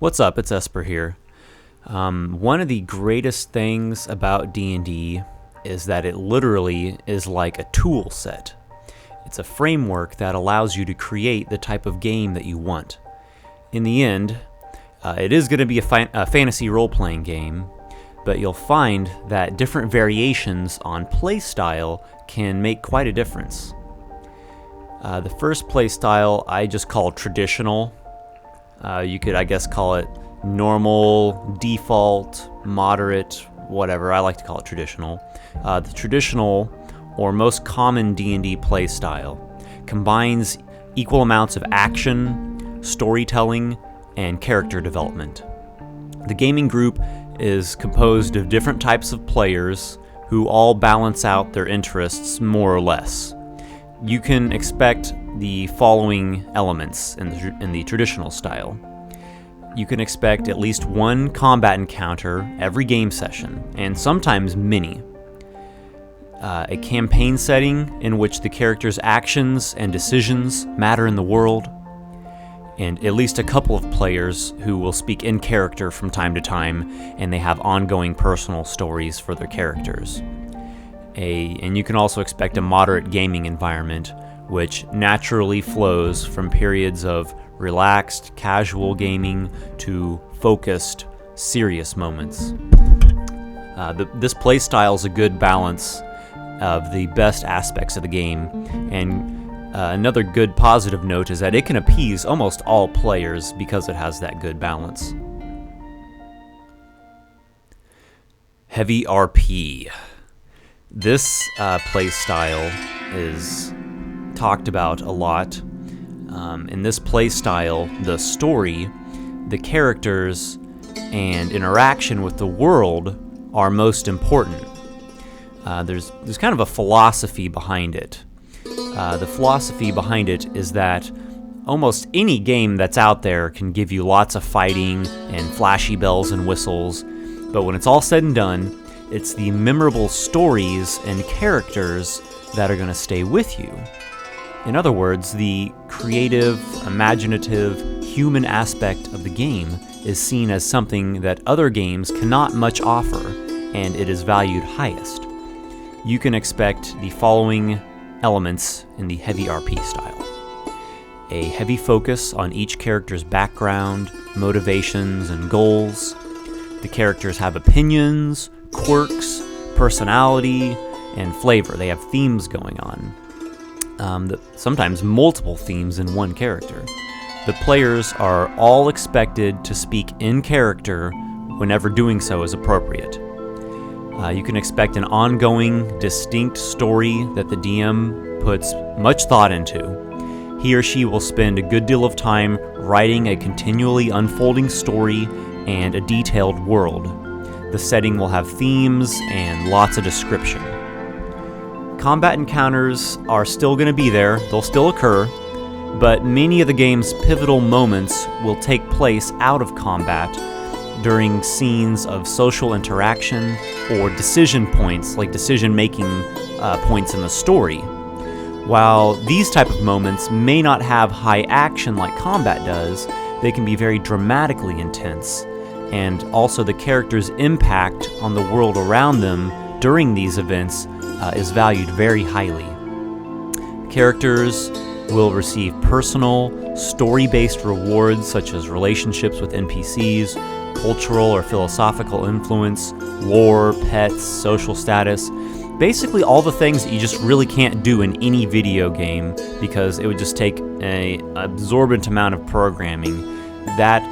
What's up? It's Esper here. One of the greatest things about D&D is that it literally is like a tool set. It's a framework that allows you to create the type of game that you want. In the end, it is going to be a fantasy role-playing game, but you'll find that different variations on playstyle can make quite a difference. The first playstyle I just call traditional. You could, I guess, call it normal, default, moderate, whatever. I like to call it traditional. The traditional, or most common D&D play style, combines equal amounts of action, storytelling, and character development. The gaming group is composed of different types of players who all balance out their interests more or less. You can expect the following elements in the traditional style. You can expect at least one combat encounter every game session, and sometimes many. A campaign setting in which the character's actions and decisions matter in the world, and at least a couple of players who will speak in character from time to time, and they have ongoing personal stories for their characters. And you can also expect a moderate gaming environment, which naturally flows from periods of relaxed, casual gaming to focused, serious moments. This playstyle is a good balance of the best aspects of the game, and another good positive note is that it can appease almost all players because it has that good balance. Heavy RP. This playstyle is talked about a lot. In this playstyle, the story, the characters, and interaction with the world are most important. There's kind of a philosophy behind it. The philosophy behind it is that almost any game that's out there can give you lots of fighting and flashy bells and whistles, but when it's all said and done, it's the memorable stories and characters that are going to stay with you. In other words, the creative, imaginative, human aspect of the game is seen as something that other games cannot much offer, and it is valued highest. You can expect the following elements in the heavy RP style. A heavy focus on each character's background, motivations, and goals. The characters have opinions, quirks, personality, and flavor. They have themes going on. Sometimes multiple themes in one character. The players are all expected to speak in character whenever doing so is appropriate. You can expect an ongoing, distinct story that the DM puts much thought into. He or she will spend a good deal of time writing a continually unfolding story and a detailed world. The setting will have themes and lots of description. Combat encounters are still going to be there, they'll still occur, but many of the game's pivotal moments will take place out of combat during scenes of social interaction or decision points, like decision-making points in the story. While these type of moments may not have high action like combat does, they can be very dramatically intense, and also the character's impact on the world around them during these events is valued very highly. Characters will receive personal, story-based rewards such as relationships with NPCs, cultural or philosophical influence, lore, pets, social status. Basically all the things that you just really can't do in any video game because it would just take an absorbent amount of programming.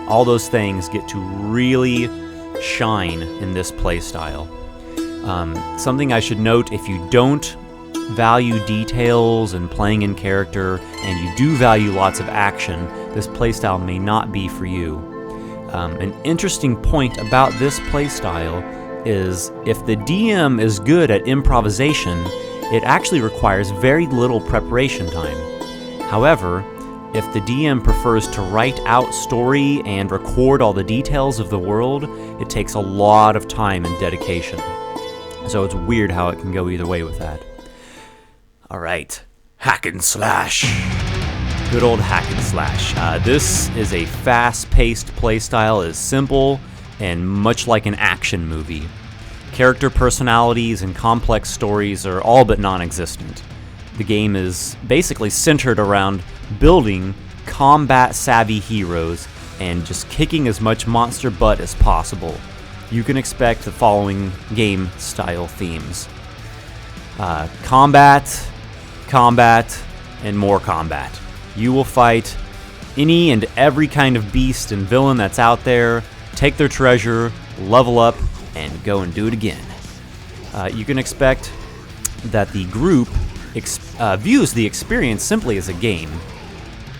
All those things get to really shine in this playstyle. Something I should note, if you don't value details and playing in character, and you do value lots of action, this playstyle may not be for you. An interesting point about this playstyle is if the DM is good at improvisation, it actually requires very little preparation time. However, if the DM prefers to write out story and record all the details of the world, it takes a lot of time and dedication. So it's weird how it can go either way with that. Alright, hack and slash. Good old hack and slash. This is a fast-paced playstyle. It's simple and much like an action movie. Character personalities and complex stories are all but non-existent. The game is basically centered around building combat-savvy heroes and just kicking as much monster butt as possible. You can expect the following game-style themes. Combat, and more combat. You will fight any and every kind of beast and villain that's out there, take their treasure, level up, and go and do it again. You can expect that the group views the experience simply as a game.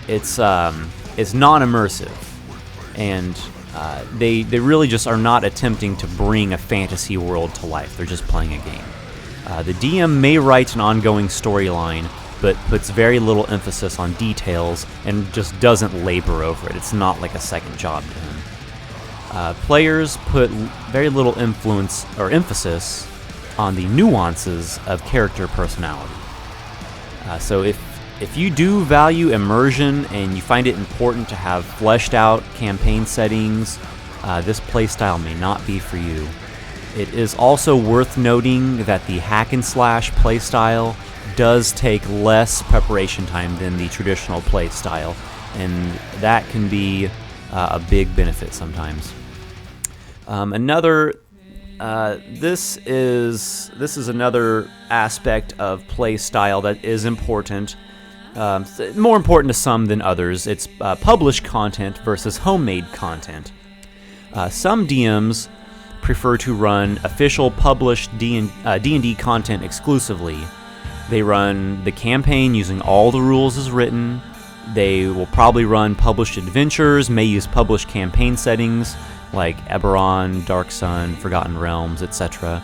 It's non-immersive, and they really just are not attempting to bring a fantasy world to life. They're just playing a game. The DM may write an ongoing storyline, but puts very little emphasis on details and just doesn't labor over it. It's not like a second job to him. Players put very little influence or emphasis on the nuances of character personality. So if you do value immersion and you find it important to have fleshed out campaign settings, this playstyle may not be for you. It is also worth noting that the hack and slash playstyle does take less preparation time than the traditional playstyle, and that can be a big benefit sometimes. This is another aspect of playstyle that is important. More important to some than others. It's published content versus homemade content. Some DMs prefer to run official published D&D content exclusively. They run the campaign using all the rules as written. They will probably run published adventures, may use published campaign settings like Eberron, Dark Sun, Forgotten Realms, etc.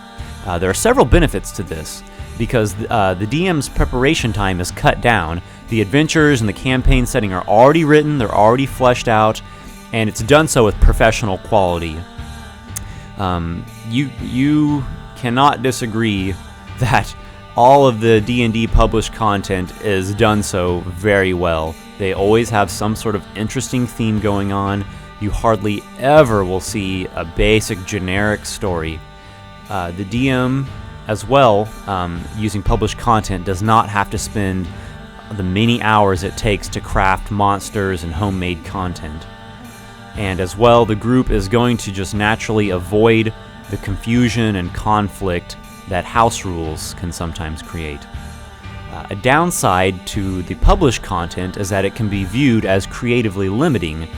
There are several benefits to this because the DM's preparation time is cut down. The adventures and the campaign setting are already written, they're already fleshed out, and it's done so with professional quality. You cannot disagree that all of the D&D published content is done so very well. They always have some sort of interesting theme going on. You hardly ever will see a basic generic story. The DM as well, using published content, does not have to spend the many hours it takes to craft monsters and homemade content. And as well, the group is going to just naturally avoid the confusion and conflict that house rules can sometimes create. A downside to the published content is that it can be viewed as creatively limiting.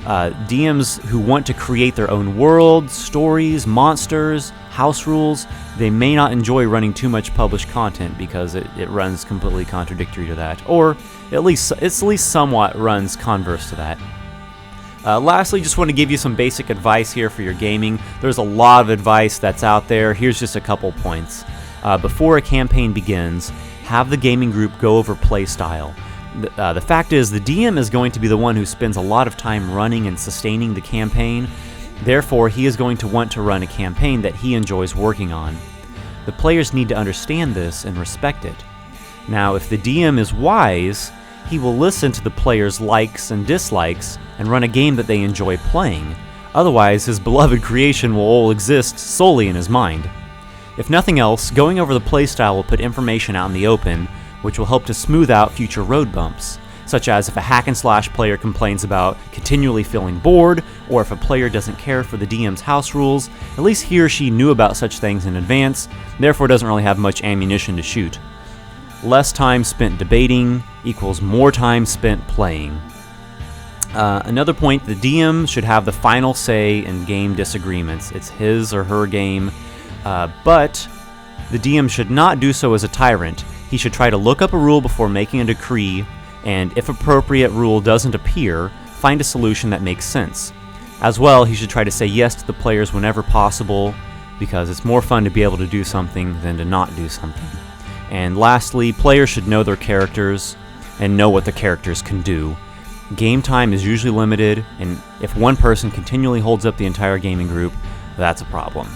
DMs who want to create their own world, stories, monsters, house rules, they may not enjoy running too much published content because it runs completely contradictory to that, or at least somewhat runs converse to that. Lastly, just want to give you some basic advice here for your gaming. There's a lot of advice that's out there. Here's just a couple points. Before a campaign begins, have the gaming group go over playstyle. The fact is, the DM is going to be the one who spends a lot of time running and sustaining the campaign. Therefore, he is going to want to run a campaign that he enjoys working on. The players need to understand this and respect it. Now, if the DM is wise, he will listen to the players' likes and dislikes and run a game that they enjoy playing. Otherwise, his beloved creation will all exist solely in his mind. If nothing else, going over the playstyle will put information out in the open, which will help to smooth out future road bumps, such as if a hack and slash player complains about continually feeling bored, or if a player doesn't care for the DM's house rules, at least he or she knew about such things in advance, therefore doesn't really have much ammunition to shoot. Less time spent debating equals more time spent playing. Another point, the DM should have the final say in game disagreements. It's his or her game, but the DM should not do so as a tyrant. He should try to look up a rule before making a decree, and if appropriate rule doesn't appear, find a solution that makes sense. As well, he should try to say yes to the players whenever possible, because it's more fun to be able to do something than to not do something. And lastly, players should know their characters and know what the characters can do. Game time is usually limited, and if one person continually holds up the entire gaming group, that's a problem.